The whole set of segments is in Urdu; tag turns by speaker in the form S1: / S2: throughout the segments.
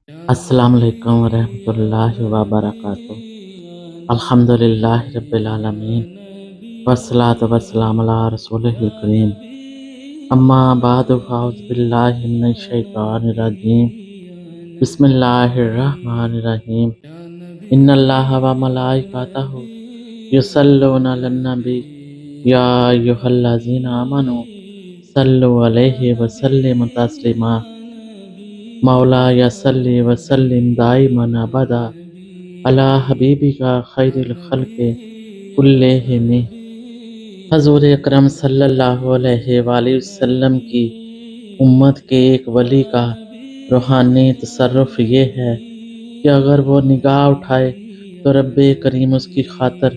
S1: السلام علیکم ورحمۃ اللہ وبرکاتہ۔ الحمدللہ رب العالمین والصلاة والسلام علی رسولہ الکریم، اما بعد فاعوذ باللہ من الشیطان الرجیم، بسم اللہ الرحمن الرحیم۔ ان اللہ وملائکتہ یصلون علی النبی یا ایھا الذین آمنوا صلوا علیہ وسلموا تسلیما۔ مولا یصلی وسلم دائما ابدا علی حبیبک خیر الخلق کلہم۔ حضور اکرم صلی اللہ علیہ وآلہ وسلم کی امت کے ایک ولی کا روحانی تصرف یہ ہے کہ اگر وہ نگاہ اٹھائے تو رب کریم اس کی خاطر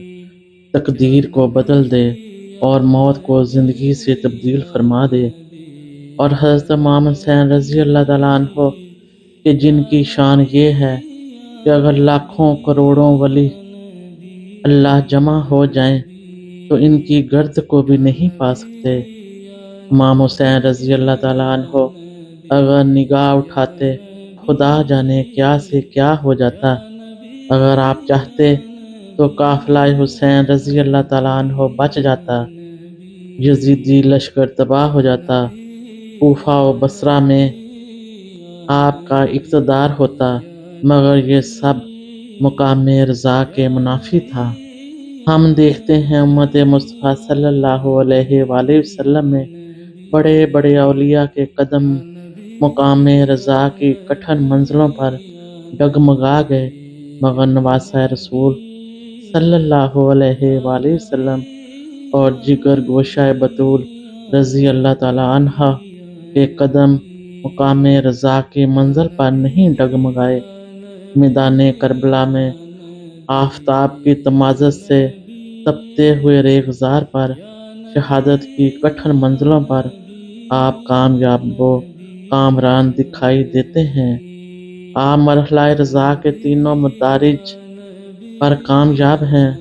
S1: تقدیر کو بدل دے اور موت کو زندگی سے تبدیل فرما دے۔ اور حضرت امام حسین رضی اللہ تعالیٰ عنہ کہ جن کی شان یہ ہے کہ اگر لاکھوں کروڑوں ولی اللہ جمع ہو جائیں تو ان کی گرد کو بھی نہیں پا سکتے۔ امام حسین رضی اللہ تعالیٰ عنہ اگر نگاہ اٹھاتے خدا جانے کیا سے کیا ہو جاتا۔ اگر آپ چاہتے تو قافلہ حسین رضی اللہ تعالیٰ عنہ بچ جاتا، یزیدی لشکر تباہ ہو جاتا، کوفہ و بصرہ میں آپ کا اقتدار ہوتا، مگر یہ سب مقام رضا کے منافی تھا۔ ہم دیکھتے ہیں امت مصطفیٰ صلی اللہ علیہ وآلہ وسلم میں بڑے بڑے اولیاء کے قدم مقام رضا کی کٹھن منزلوں پر ڈگمگا گئے، مگر نواسہ رسول صلی اللہ علیہ وآلہ وسلم اور جگر گوشہ بطول رضی اللہ تعالی عنہا کے قدم مقام رضا کی منزل پر نہیں ڈگمگائے۔ میدان کربلا میں آفتاب کی تمازت سے تپتے ہوئے ریگزار پر شہادت کی کٹھن منزلوں پر آپ کامیاب و کامران دکھائی دیتے ہیں۔ آپ مرحلہ رضا کے تینوں مدارج پر کامیاب ہیں۔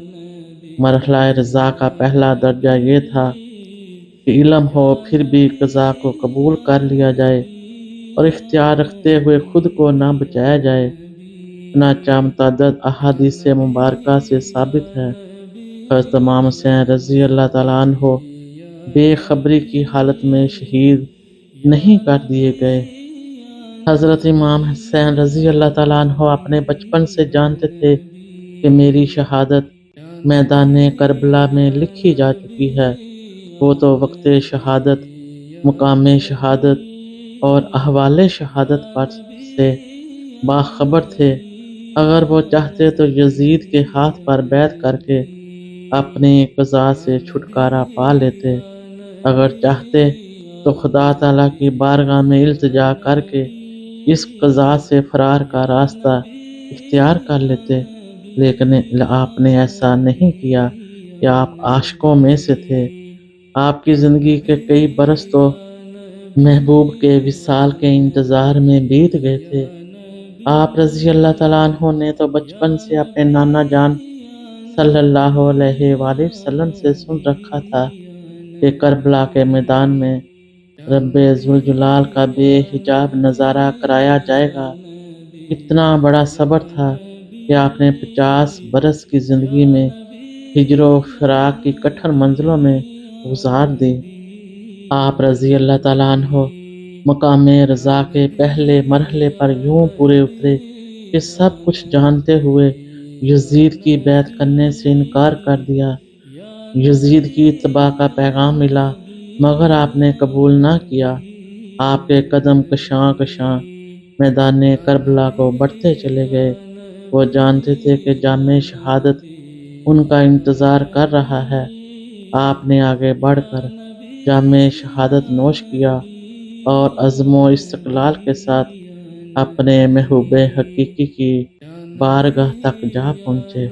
S1: مرحلہ رضا کا پہلا درجہ یہ تھا کہ علم ہو پھر بھی قضا کو قبول کر لیا جائے اور اختیار رکھتے ہوئے خود کو نہ بچایا جائے، چنانچہ متعدد احادیث مبارکہ سے ثابت ہے۔ حضرت امام حسین رضی اللہ تعالیٰ عنہ بے خبری کی حالت میں شہید نہیں کر دیے گئے۔ حضرت امام حسین رضی اللہ تعالیٰ عنہ اپنے بچپن سے جانتے تھے کہ میری شہادت میدان کربلا میں لکھی جا چکی ہے۔ وہ تو وقت شہادت، مقام شہادت اور احوال شہادت پر سے باخبر تھے۔ اگر وہ چاہتے تو یزید کے ہاتھ پر بیعت کر کے اپنی قضا سے چھٹکارا پا لیتے، اگر چاہتے تو خدا تعالیٰ کی بارگاہ میں التجا کر کے اس قضا سے فرار کا راستہ اختیار کر لیتے، لیکن آپ نے ایسا نہیں کیا کہ آپ عاشقوں میں سے تھے۔ آپ کی زندگی کے کئی برس تو محبوب کے وصال کے انتظار میں بیت گئے تھے۔ آپ رضی اللہ تعالیٰ عنہ نے تو بچپن سے اپنے نانا جان صلی اللہ علیہ وآلہ وسلم سے سن رکھا تھا کہ کربلا کے میدان میں رب ذوالجلال کا بے حجاب نظارہ کرایا جائے گا۔ اتنا بڑا صبر تھا کہ آپ نے 50 برس کی زندگی میں ہجر و فراق کی کٹھن منزلوں میں گزار دی۔ آپ رضی اللہ تعالیٰ عنہ مقام رضا کے پہلے مرحلے پر یوں پورے اترے کہ سب کچھ جانتے ہوئے یزید کی بیعت کرنے سے انکار کر دیا۔ یزید کی اتباع کا پیغام ملا مگر آپ نے قبول نہ کیا۔ آپ کے قدم کشاں کشاں میدان کربلا کو بڑھتے چلے گئے۔ وہ جانتے تھے کہ جام شہادت ان کا انتظار کر رہا ہے۔ آپ نے آگے بڑھ کر جام شہادت نوش کیا اور عزم و استقلال کے ساتھ اپنے محبوب حقیقی کی بارگاہ تک جا پہنچے۔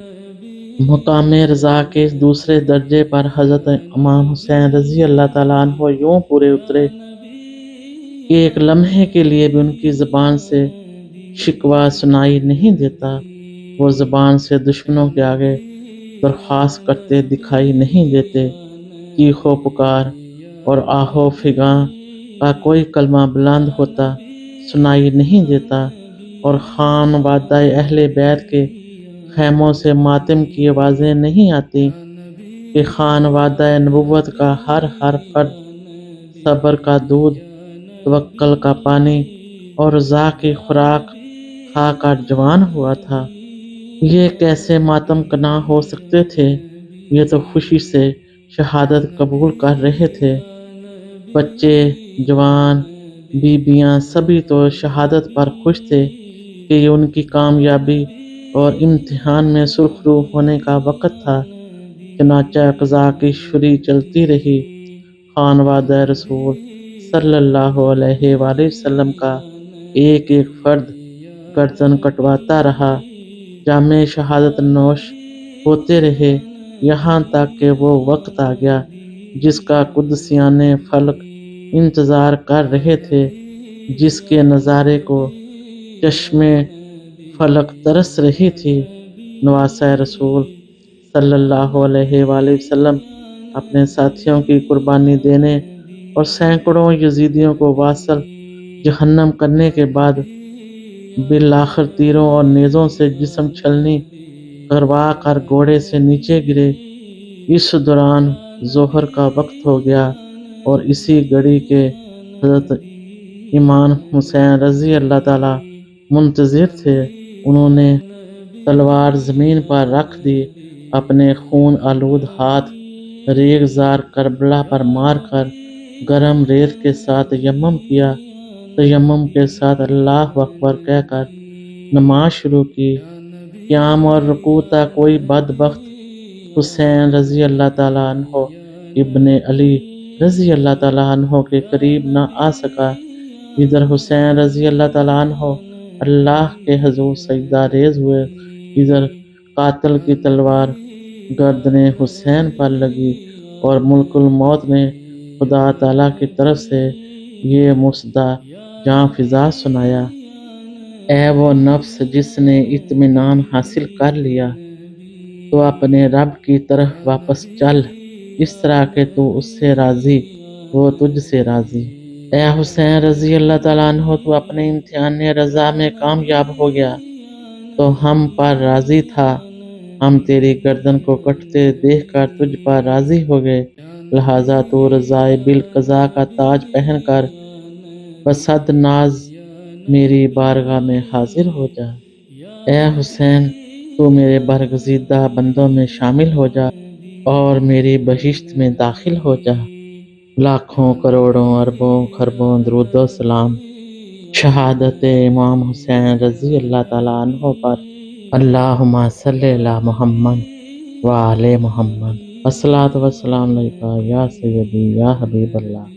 S1: مقام رضا کے اس دوسرے درجے پر حضرت امام حسین رضی اللہ تعالیٰ عنہ یوں پورے اترے کہ ایک لمحے کے لیے بھی ان کی زبان سے شکوہ سنائی نہیں دیتا۔ وہ زبان سے دشمنوں کے آگے درخواست کرتے دکھائی نہیں دیتے۔ چیخ و پکار اور آہ و فغاں کا کوئی کلمہ بلند ہوتا سنائی نہیں دیتا، اور خانوادہ اہل بیت کے خیموں سے ماتم کی آوازیں نہیں آتی کہ خانوادہ نبوت کا ہر فرد صبر کا دودھ، توکل کا پانی اور رضا کی خوراک کھا کر جوان ہوا تھا۔ یہ کیسے ماتم کناں ہو سکتے تھے؟ یہ تو خوشی سے شہادت قبول کر رہے تھے۔ بچے، جوان، بیبیاں سبھی تو شہادت پر خوش تھے کہ یہ ان کی کامیابی اور امتحان میں سرخرو ہونے کا وقت تھا۔ چنانچہ قضا کی چھری چلتی رہی۔ خانوادہ رسول صلی اللہ علیہ وآلہ وسلم کا ایک فرد گردن کٹواتا رہا، جام شہادت نوش ہوتے رہے، یہاں تک کہ وہ وقت آ گیا جس کا قدسیان فلک انتظار کر رہے تھے، جس کے نظارے کو چشم فلک ترس رہی تھی۔ نواسہ رسول صلی اللہ علیہ وآلہ وسلم اپنے ساتھیوں کی قربانی دینے اور سینکڑوں یزیدیوں کو واصل جہنم کرنے کے بعد بالآخر تیروں اور نیزوں سے جسم چھلنی کروا کر گھوڑے سے نیچے گرے۔ اس دوران ظہر کا وقت ہو گیا اور اسی گھڑی کے حضرت امام حسین رضی اللہ تعالیٰ منتظر تھے۔ انہوں نے تلوار زمین پر رکھ دی، اپنے خون آلود ہاتھ ریگ زار کربلا پر مار کر گرم ریت کے ساتھ تیمم کیا۔ تیمم کے ساتھ اللہ اکبر کہہ کر نماز شروع کی۔ قیام اور رکوع تک کوئی بدبخت حسین رضی اللہ تعالیٰ عنہ ابن علی رضی اللہ تعالیٰ عنہ کے قریب نہ آ سکا۔ ادھر حسین رضی اللہ تعالیٰ عنہ اللہ کے حضور سجدہ ریز ہوئے، ادھر قاتل کی تلوار گردن حسین پر لگی اور ملک الموت نے خدا تعالیٰ کی طرف سے یہ مصدع جاں فضا سنایا: اے وہ نفس جس نے اطمینان حاصل کر لیا، تو اپنے رب کی طرف واپس چل، اس طرح کہ تو اس سے راضی، وہ تجھ سے راضی۔ اے حسین رضی اللہ تعالیٰ عنہ، تو اپنے امتحان رضا میں کامیاب ہو گیا تو ہم پر راضی تھا، ہم تیری گردن کو کٹتے دیکھ کر تجھ پر راضی ہو گئے، لہٰذا تو رضائے بالقضا کا تاج پہن کر بصد ناز میری بارگاہ میں حاضر ہو جا۔ اے حسین، تو میرے برگزیدہ بندوں میں شامل ہو جا اور میری بہشت میں داخل ہو جا۔ لاکھوں کروڑوں اربوں خربوں درود و سلام شہادت امام حسین رضی اللہ تعالیٰ عنہ پر۔ اللہم صلی علی محمد وآل محمد۔ الصلاۃ والسلام علیکہ یا سیدی یا حبیب اللہ۔